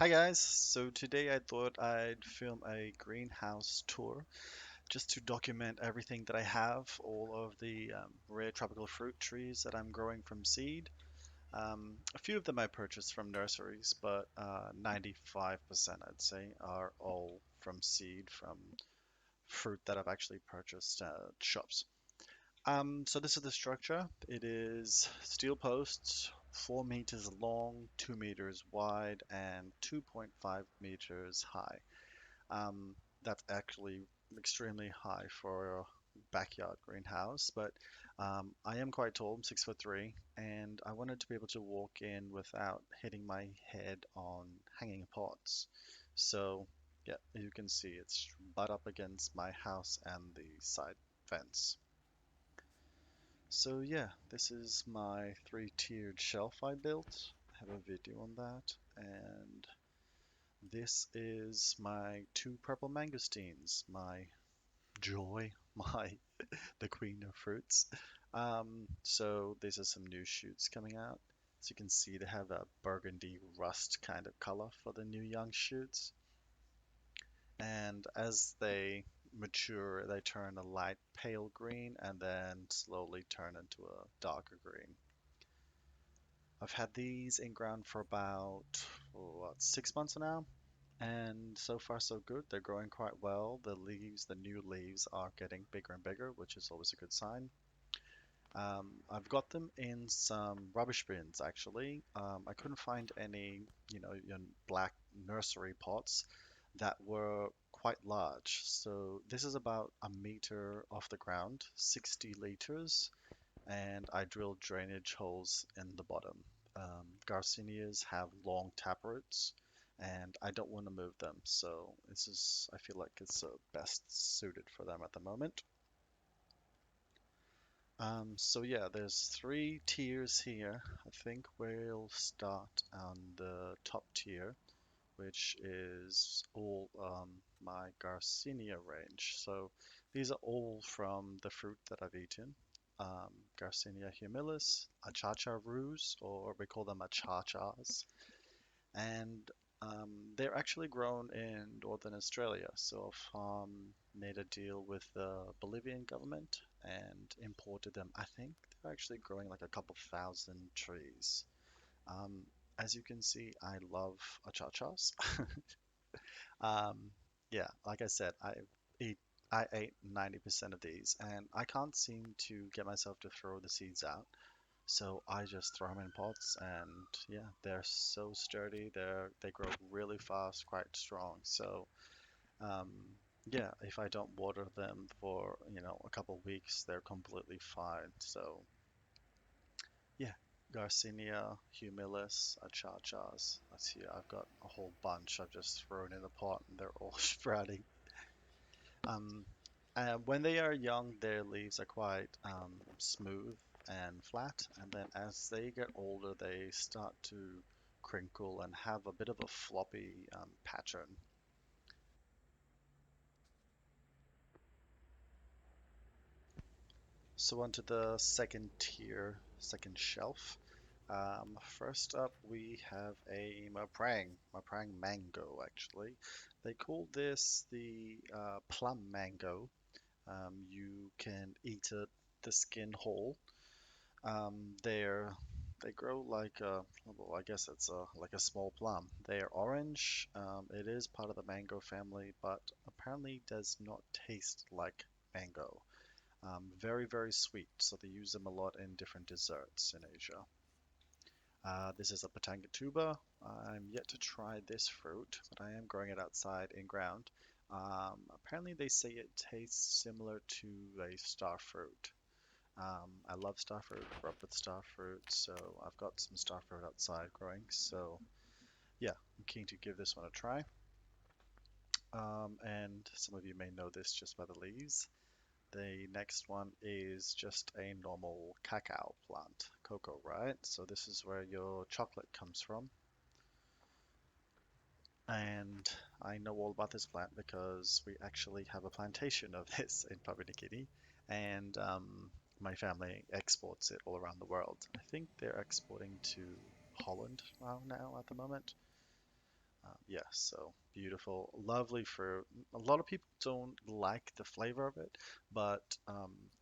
Hi guys, so today I thought I'd film a greenhouse tour just to document everything that I have, all of the rare tropical fruit trees that I'm growing from seed. A few of them I purchased from nurseries, but 95% I'd say are all from seed, from fruit that I've actually purchased at shops. So this is the structure. It is steel posts, 4 meters long, 2 meters wide, and 2.5 meters high. That's actually extremely high for a backyard greenhouse, but I am quite tall, I'm 6'3", and I wanted to be able to walk in without hitting my head on hanging pots. So, yeah, you can see it's butt up against my house and the side fence. So yeah, this is my three-tiered shelf I built. I have a video on that. And this is my two purple mangosteens, my joy, my the queen of fruits. So these are some new shoots coming out. As you can see, they have a burgundy rust kind of color for the new young shoots. And as they mature, they turn a light pale green and then slowly turn into a darker green. I've had these in ground for about, what, 6 months now, and so far so good. They're growing quite well. The new leaves are getting bigger and bigger, which is always a good sign. I've got them in some rubbish bins actually. I couldn't find any, black nursery pots that were quite large. So this is about a meter off the ground, 60 liters, and I drilled drainage holes in the bottom. Garcinias have long taproots, and I don't want to move them, so I feel like it's best suited for them at the moment. So yeah, there's three tiers here. I think we'll start on the top tier, which is all my Garcinia range. So these are all from the fruit that I've eaten. Garcinia humilis, achacha rose, or we call them achachas, and they're actually grown in northern Australia. So I've made a deal with the Bolivian government and imported them. I think they're actually growing like a couple thousand trees. Um, as you can see, I love achachas. Um, yeah, like I said, eat I ate 90% of these, and I can't seem to get myself to throw the seeds out. So I just throw them in pots, and yeah, they're so sturdy. They grow really fast, quite strong. So um, yeah, if I don't water them for a couple weeks, they're completely fine. So yeah, Garcinia humilis, achachas. Let's see, I've got a whole bunch I've just thrown in the pot, and they're all sprouting. Um, when they are young, their leaves are quite smooth and flat, and then as they get older, they start to crinkle and have a bit of a floppy pattern. So onto the second tier, second shelf. First up, we have a Maprang mango actually. They call this the plum mango. You can eat it the skin whole. They grow like well, I guess it's like a small plum. They are orange. It is part of the mango family, but apparently does not taste like mango. Very, very sweet, so they use them a lot in different desserts in Asia. This is a patanga tuber. I'm yet to try this fruit, but I am growing it outside in ground. Apparently they say it tastes similar to a star fruit. I love starfruit, grew up with starfruit, so I've got some starfruit outside growing. So yeah, I'm keen to give this one a try. And some of you may know this just by the leaves. The next one is just a normal cacao plant, cocoa, right? So this is where your chocolate comes from. And I know all about this plant because we actually have a plantation of this in Papua New Guinea, and my family exports it all around the world. I think they're exporting to Holland now at the moment. Yeah, so beautiful, lovely fruit. A lot of people don't like the flavor of it, but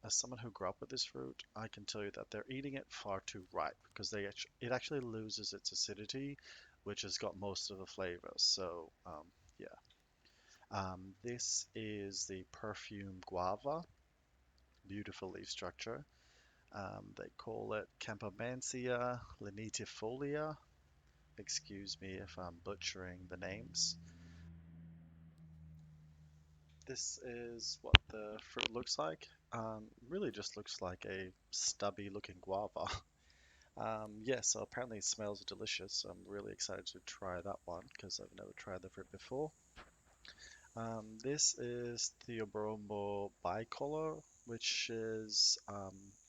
as someone who grew up with this fruit, I can tell you that they're eating it far too ripe because it actually loses its acidity, which has got most of the flavor. So yeah, this is the Perfume Guava, beautiful leaf structure. They call it Campomancia lenitifolia. Excuse me if I'm butchering the names. This is what the fruit looks like. Really just looks like a stubby looking guava. Yeah, so apparently it smells delicious. So I'm really excited to try that one because I've never tried the fruit before. This is Theobrombo bicolor, which is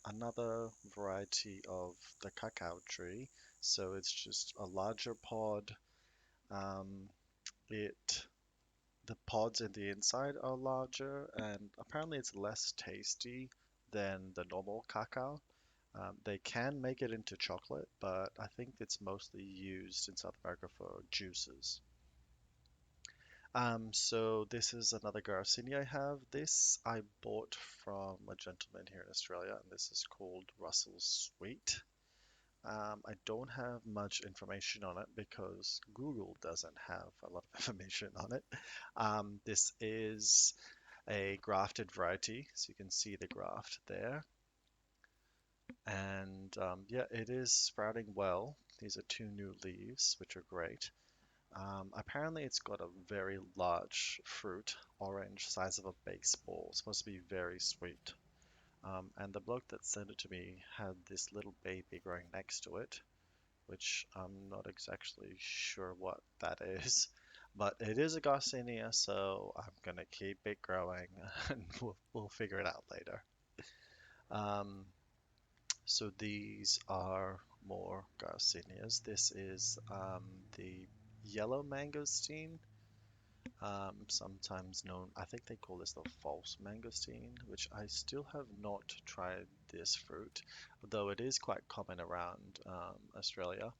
another variety of the cacao tree. So it's just a larger pod. Um, it The pods in the inside are larger, and apparently it's less tasty than the normal cacao. They can make it into chocolate, but I think it's mostly used in South America for juices. So this is another Garcinia I have. This I bought from a gentleman here in Australia, and this is called Russell's Sweet. I don't have much information on it because Google doesn't have a lot of information on it. This is a grafted variety, so you can see the graft there. And yeah, it is sprouting well. These are two new leaves, which are great. Apparently, it's got a very large fruit, orange, size of a baseball. It's supposed to be very sweet. And the bloke that sent it to me had this little baby growing next to it, which I'm not exactly sure what that is. But it is a Garcinia, so I'm gonna keep it growing and we'll figure it out later. Um, so these are more Garcinias. This is the yellow mangosteen, sometimes known, I think they call this the false mangosteen, which I still have not tried this fruit, though it is quite common around Australia.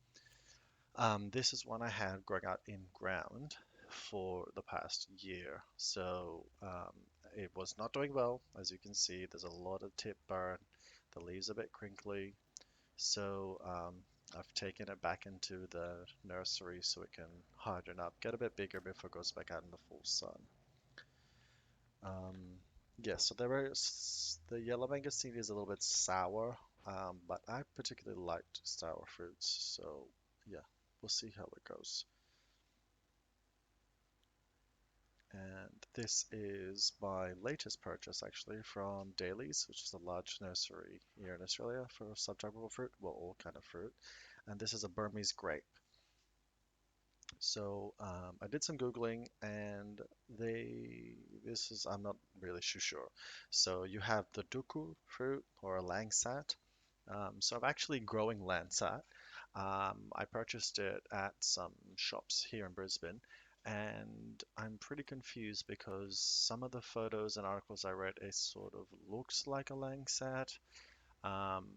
This is one I had growing out in ground for the past year. So it was not doing well. As you can see, there's a lot of tip burn. The leaves are a bit crinkly. So I've taken it back into the nursery so it can harden up, get a bit bigger before it goes back out in the full sun. Um, yeah, so the yellow mangosteen is a little bit sour, but I particularly liked sour fruits. So yeah, we'll see how it goes. And this is my latest purchase actually from Daly's, which is a large nursery here in Australia for subtropical fruit, well, all kind of fruit. And this is a Burmese grape. So I did some Googling and I'm not really too sure. So you have the duku fruit or langsat. So I'm actually growing langsat. I purchased it at some shops here in Brisbane, and I'm pretty confused because some of the photos and articles I read, it sort of looks like a langsat, um,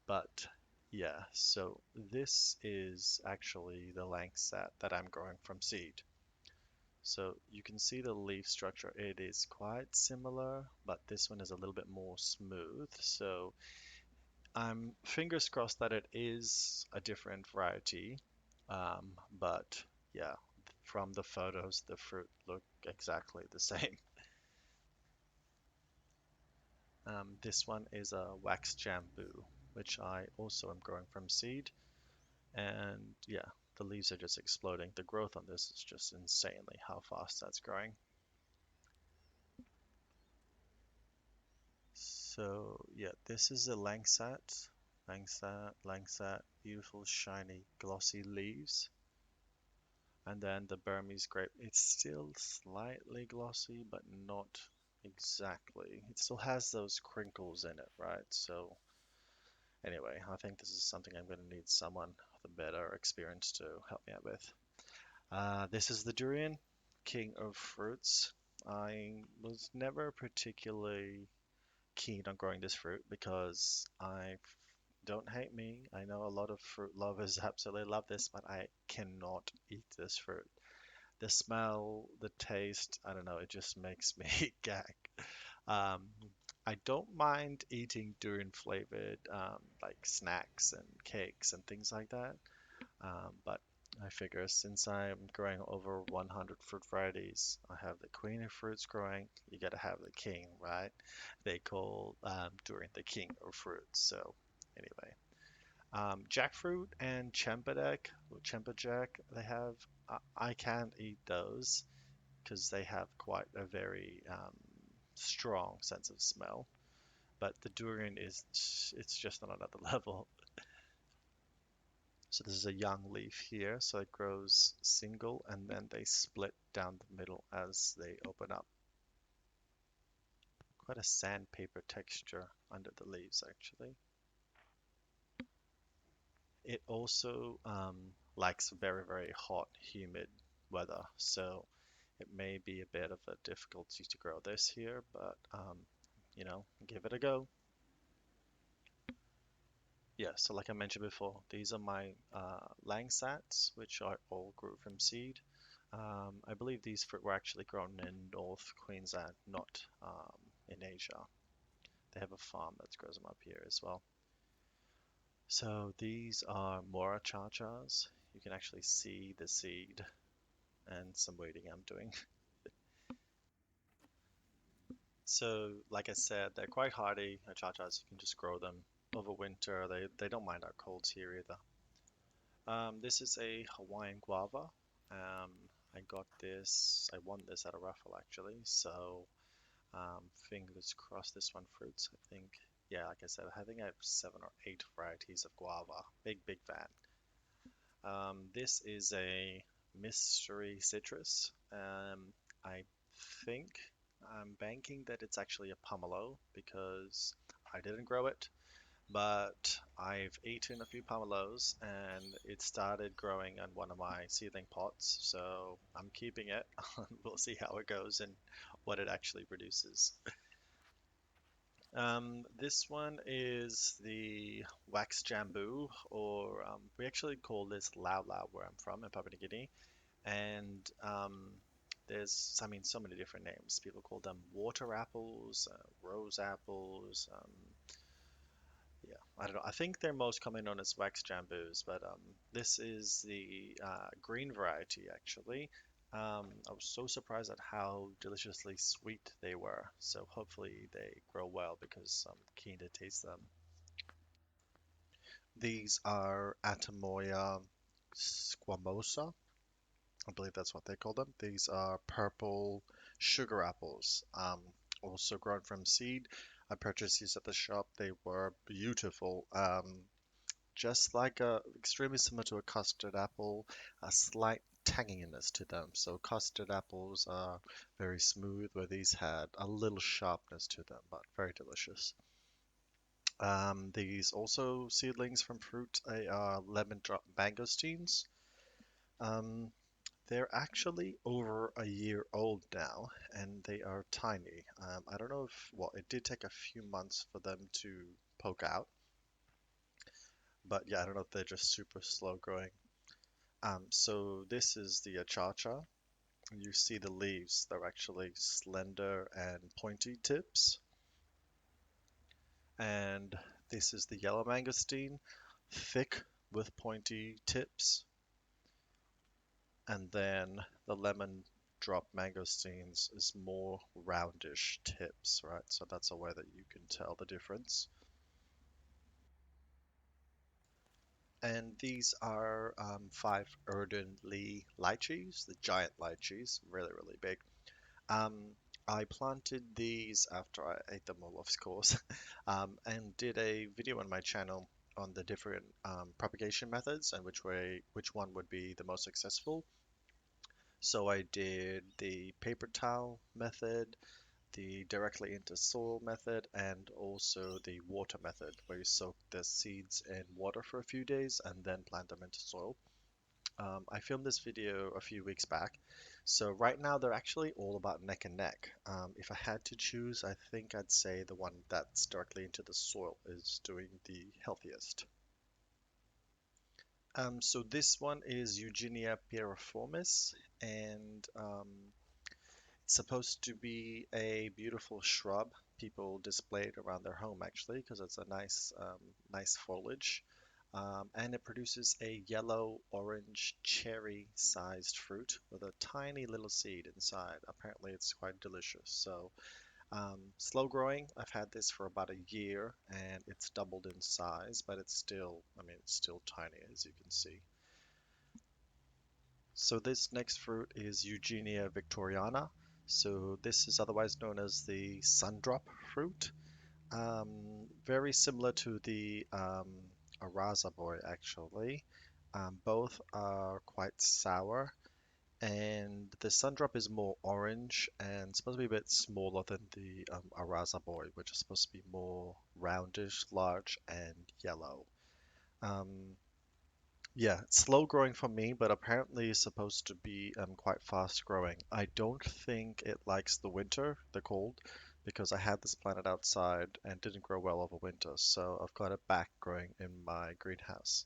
but yeah, so this is actually the langsat that I'm growing from seed. So you can see the leaf structure. It is quite similar, but this one is a little bit more smooth. So I'm fingers crossed that it is a different variety. But yeah, from the photos, the fruit look exactly the same. This one is a wax Jamboo, which I also am growing from seed. And yeah, the leaves are just exploding. The growth on this is just insanely how fast that's growing. So yeah, this is a langsat, langsat, beautiful, shiny, glossy leaves. And then the Burmese grape, it's still slightly glossy, but not exactly. It still has those crinkles in it, right? So anyway, I think this is something I'm going to need someone with a better experience to help me out with. This is the durian, king of fruits. I was never particularly keen on growing this fruit because don't hate me. I know a lot of fruit lovers absolutely love this, but I cannot eat this fruit. The smell, the taste, I don't know, it just makes me gag. Um, I don't mind eating durian flavored like snacks and cakes and things like that. But I figure since I'm growing over 100 fruit varieties, I have the queen of fruits growing. You gotta have the king, right? They call durian the king of fruits. So anyway, jackfruit and chempedak, or chempajak, they have. I can't eat those because they have quite a very strong sense of smell. But the durian is, it's just on another level. So this is a young leaf here, so it grows single and then they split down the middle as they open up. Quite a sandpaper texture under the leaves, actually. It also likes very, very hot, humid weather, so it may be a bit of a difficulty to grow this here, but give it a go. Yeah, so like I mentioned before, these are my langsats, which I all grew from seed. I believe these fruit were actually grown in North Queensland, not in Asia. They have a farm that grows them up here as well. So these are Mora chachas. You can actually see the seed and some weeding I'm doing. So like I said, they're quite hardy. Chachas, you can just grow them over winter. They don't mind our colds here either. This is a Hawaiian guava. Um, I got this, I won this at a raffle actually, so fingers crossed this one fruits. I think, yeah, like I said, I think I have 7 or 8 varieties of guava. Big, big fan. This is a mystery citrus. I think I'm banking that it's actually a pomelo because I didn't grow it, but I've eaten a few pomelos and it started growing on one of my seedling pots, so I'm keeping it. We'll see how it goes and what it actually produces. This one is the wax jamboo, or we actually call this lao lao where I'm from in Papua New Guinea. And there's, I mean, so many different names. People call them water apples, rose apples. Yeah, I don't know. I think they're most commonly known as wax jamboos, but this is the green variety actually. I was so surprised at how deliciously sweet they were. So hopefully they grow well because I'm keen to taste them. These are Antomoya Squamosa. I believe that's what they call them. These are purple sugar apples, also grown from seed. I purchased these at the shop. They were beautiful. Just like extremely similar to a custard apple, a slight tanginess to them. So custard apples are very smooth, where these had a little sharpness to them, but very delicious. These also seedlings from fruit, they are lemon drop mangosteens. Um, they're actually over a year old now, and they are tiny. I don't know if, well, it did take a few months for them to poke out, but yeah, I don't know if they're just super slow growing. So this is the achacha. You see the leaves, they're actually slender and pointy tips. And this is the yellow mangosteen, thick with pointy tips. And then the lemon drop mangosteens is more roundish tips, right? So that's a way that you can tell the difference. And these are 5 Erden lychees, the giant lychees, really, really big. Um, I planted these after I ate them all, of course, and did a video on my channel on the different propagation methods and which one would be the most successful. So I did the paper towel method, the directly into soil method, and also the water method, where you soak the seeds in water for a few days and then plant them into soil. I filmed this video a few weeks back, so right now they're actually all about neck and neck. If I had to choose, I think I'd say the one that's directly into the soil is doing the healthiest. So this one is Eugenia piriformis, and it's supposed to be a beautiful shrub. People display it around their home actually because it's a nice foliage. And it produces a yellow, orange, cherry-sized fruit with a tiny little seed inside. Apparently, it's quite delicious. So, slow growing. I've had this for about a year, and it's doubled in size, but it's still, I mean, it's still tiny as you can see. So this next fruit is Eugenia Victoriana. So this is otherwise known as the sundrop fruit. Very similar to the Arasa boy, actually. Both are quite sour, and the sundrop is more orange and supposed to be a bit smaller than the Arasa boy, which is supposed to be more roundish, large, and yellow. Um, yeah, it's slow growing for me, but apparently it's supposed to be quite fast growing. I don't think it likes the winter, the cold, because I had this planted outside and didn't grow well over winter, so I've got it back growing in my greenhouse.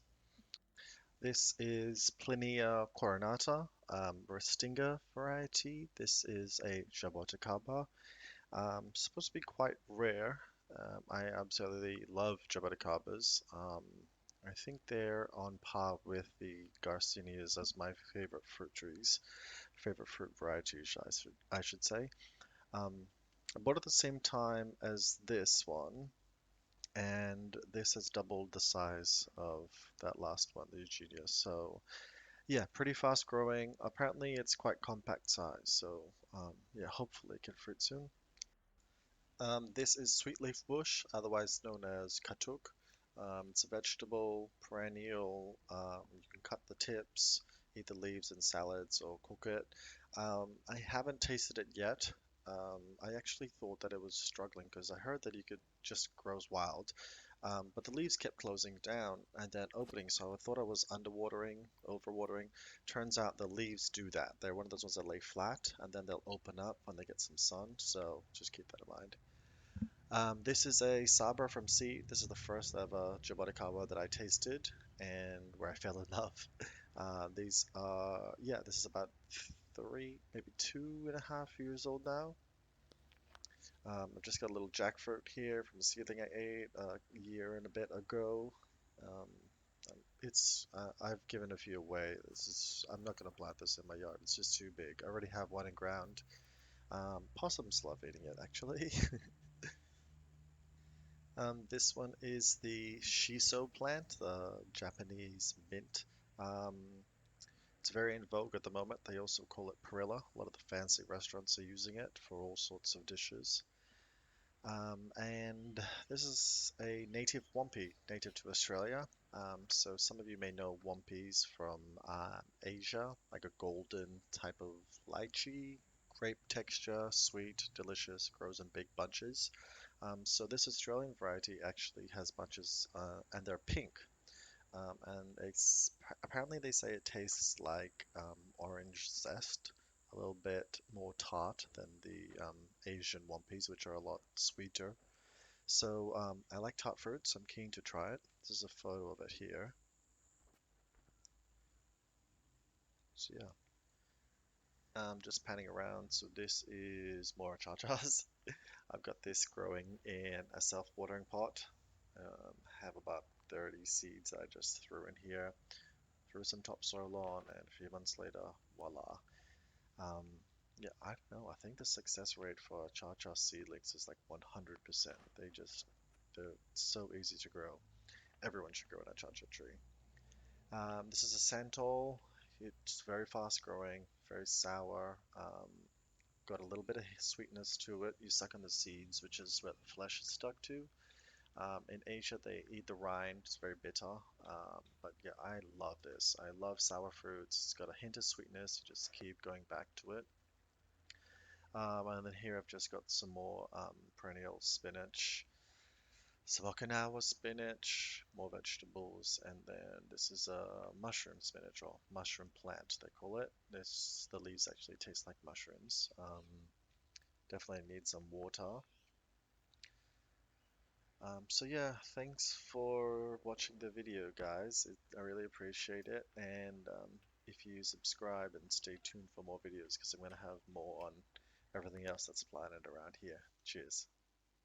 This is Plinia Coronata, Restinga variety. This is a Jaboticaba. Supposed to be quite rare. I absolutely love Jaboticabas. I think they're on par with the Garcinias as my favorite fruit trees, favorite fruit varieties, I should say. Um, about at the same time as this one, and this has doubled the size of that last one, the Eugenia. So yeah, pretty fast growing. Apparently, it's quite compact size. So yeah, hopefully it can fruit soon. This is sweet leaf bush, otherwise known as katuk. It's a vegetable, perennial. You can cut the tips, eat the leaves in salads, or cook it. I haven't tasted it yet. I actually thought that it was struggling because I heard that you could just grows wild, but the leaves kept closing down and then opening. So I thought I was underwatering, overwatering. Turns out the leaves do that. They're one of those ones that lay flat and then they'll open up when they get some sun. So just keep that in mind. This is a Sabra from seed. This is the first ever Jaboticaba that I tasted and where I fell in love. These are, yeah, this is about three, maybe 2.5 years old now. I've just got a little jackfruit here from a seedling I ate a year and a bit ago. Um, I've given a few away. I'm not going to plant this in my yard. It's just too big. I already have one in ground. Possums love eating it, actually. This one is the Shiso plant, the Japanese mint. Um, it's very in vogue at the moment. They also call it perilla. A lot of the fancy restaurants are using it for all sorts of dishes. And this is a native Wampy, native to Australia. So some of you may know Wampies from Asia, like a golden type of lychee, grape texture, sweet, delicious, grows in big bunches. So this Australian variety actually has bunches, and they're pink. And apparently they say it tastes like orange zest, a little bit more tart than the Asian Wampies, which are a lot sweeter. So I like tart fruits. I'm keen to try it. This is a photo of it here. So yeah, just panning around. So this is more cha-chas. I've got this growing in a self-watering pot. Have about 30 seeds I just threw in here. Threw some topsoil on, and a few months later, voila. Um, yeah, I don't know. I think the success rate for cha-cha seedlings is like 100%. They're so easy to grow. Everyone should grow an cha-cha tree. This is a Santol. It's very fast growing, very sour. Got a little bit of sweetness to it. You suck on the seeds, which is what the flesh is stuck to. In Asia, they eat the rind. It's very bitter. But yeah, I love this. I love sour fruits. It's got a hint of sweetness. You just keep going back to it. And then here I've just got some more perennial spinach, some Okinawa spinach, more vegetables, and then this is a mushroom spinach or mushroom plant they call it. The leaves actually taste like mushrooms. Definitely need some water. So yeah, thanks for watching the video, guys. I really appreciate it. And if you subscribe and stay tuned for more videos, because I'm gonna have more on everything else that's planted around here. Cheers.